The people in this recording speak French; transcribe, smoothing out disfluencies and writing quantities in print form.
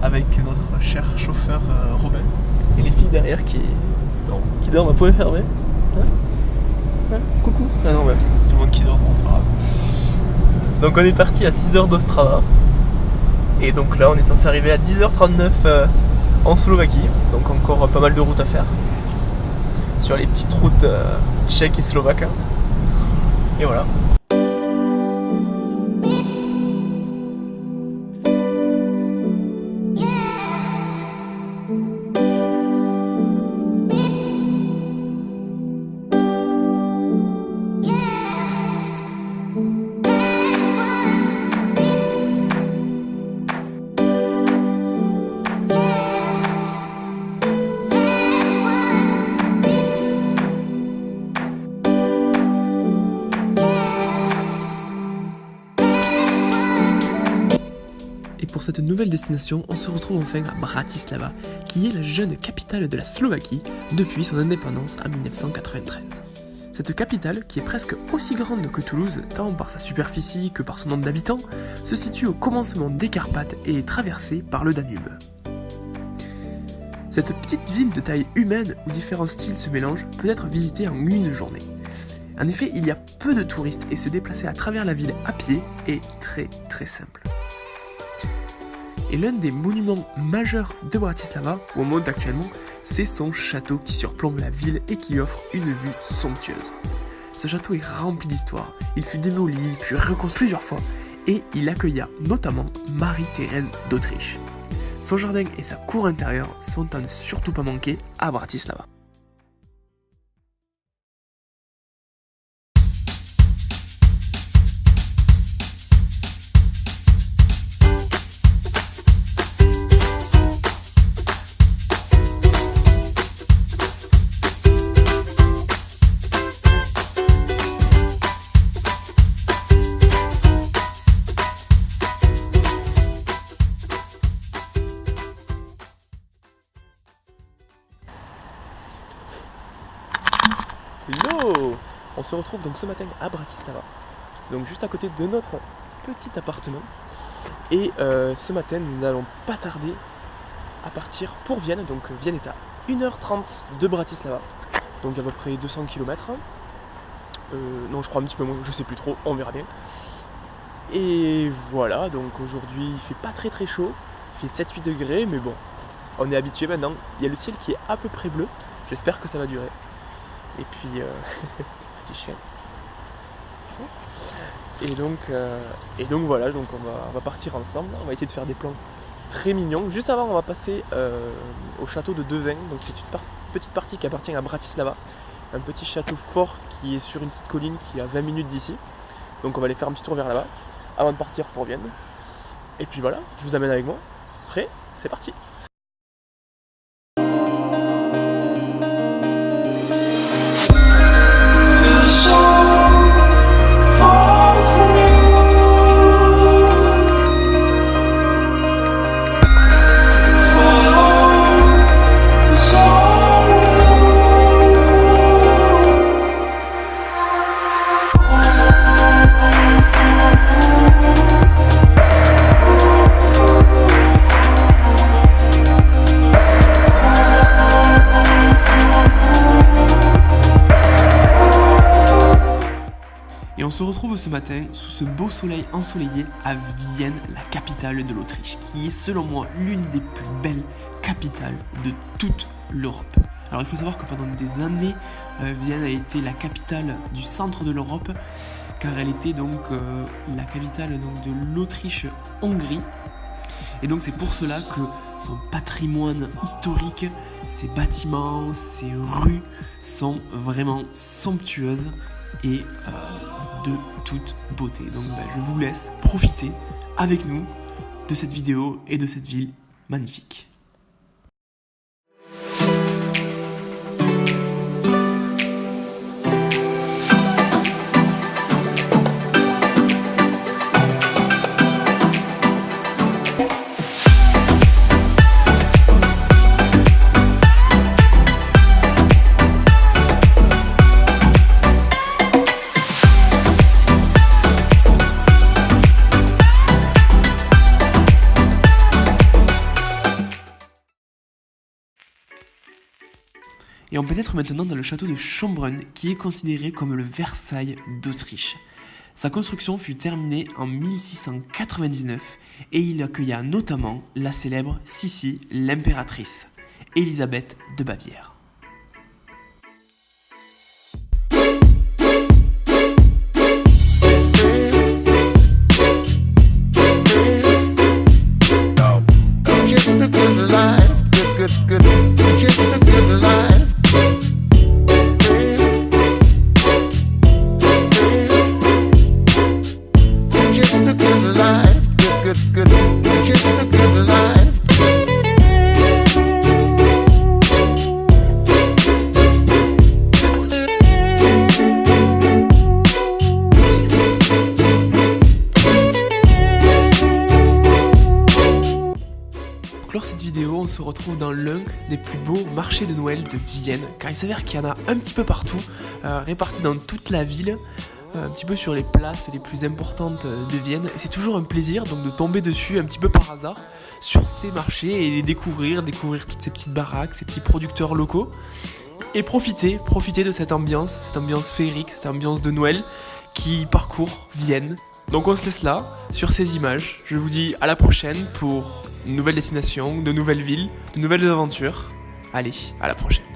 avec notre cher chauffeur Robin. Et les filles derrière qui dorment. Vous pouvez fermer coucou. Ah non, ouais, tout le monde qui dort, bon, c'est pas grave. Donc on est parti à 6h d'Ostrava. Et donc là on est censé arriver à 10h39 en Slovaquie. Donc encore pas mal de routes à faire. Sur les petites routes tchèques et slovaques. Et voilà. Et pour cette nouvelle destination, on se retrouve enfin à Bratislava, qui est la jeune capitale de la Slovaquie depuis son indépendance en 1993. Cette capitale, qui est presque aussi grande que Toulouse, tant par sa superficie que par son nombre d'habitants, se situe au commencement des Carpates et est traversée par le Danube. Cette petite ville de taille humaine où différents styles se mélangent peut être visitée en une journée. En effet, il y a peu de touristes et se déplacer à travers la ville à pied est très simple. Et l'un des monuments majeurs de Bratislava, où on monte actuellement, c'est son château qui surplombe la ville et qui offre une vue somptueuse. Ce château est rempli d'histoire, il fut démoli puis reconstruit plusieurs fois et il accueilla notamment Marie-Thérèse d'Autriche. Son jardin et sa cour intérieure sont à ne surtout pas manquer à Bratislava. Hello! On se retrouve donc ce matin à Bratislava, donc juste à côté de notre petit appartement. Et ce matin nous n'allons pas tarder à partir pour Vienne, donc Vienne est à 1h30 de Bratislava, donc à peu près 200 km. Non, je crois un petit peu moins, je sais plus trop, on verra bien. Et voilà, donc aujourd'hui il fait pas très chaud, il fait 7-8 degrés, mais bon, on est habitué maintenant. Il y a le ciel qui est à peu près bleu, j'espère que ça va durer. Et puis, petit chien. Et donc voilà, donc on va partir ensemble. On va essayer de faire des plans très mignons. Juste avant, on va passer au château de Devin. Donc c'est une petite partie qui appartient à Bratislava. Un petit château fort qui est sur une petite colline qui est à 20 minutes d'ici. Donc on va aller faire un petit tour vers là-bas avant de partir pour Vienne. Et puis voilà, je vous amène avec moi. Prêt? C'est parti! Et on se retrouve ce matin sous ce beau soleil ensoleillé à Vienne, la capitale de l'Autriche, qui est selon moi l'une des plus belles capitales de toute l'Europe. Alors il faut savoir que pendant des années, Vienne a été la capitale du centre de l'Europe, car elle était donc la capitale donc, de l'Autriche-Hongrie. Et donc c'est pour cela que son patrimoine historique, ses bâtiments, ses rues sont vraiment somptueuses et de toute beauté. Donc je vous laisse profiter avec nous de cette vidéo et de cette ville magnifique. Et on pénètre maintenant dans le château de Schönbrunn, qui est considéré comme le Versailles d'Autriche. Sa construction fut terminée en 1699 et il accueilla notamment la célèbre Sissi, l'impératrice, Élisabeth de Bavière. Pour clore cette vidéo, on se retrouve dans l'un des plus beaux marchés de Noël de Vienne, car il s'avère qu'il y en a un petit peu partout, répartis dans toute la ville, un petit peu sur les places les plus importantes de Vienne, et c'est toujours un plaisir donc de tomber dessus un petit peu par hasard sur ces marchés et les découvrir toutes ces petites baraques, ces petits producteurs locaux, et profiter de cette ambiance féerique, cette ambiance de Noël qui parcourt Vienne. Donc on se laisse là, sur ces images. Je vous dis à la prochaine pour une nouvelle destination, de nouvelles villes, de nouvelles aventures. Allez, à la prochaine.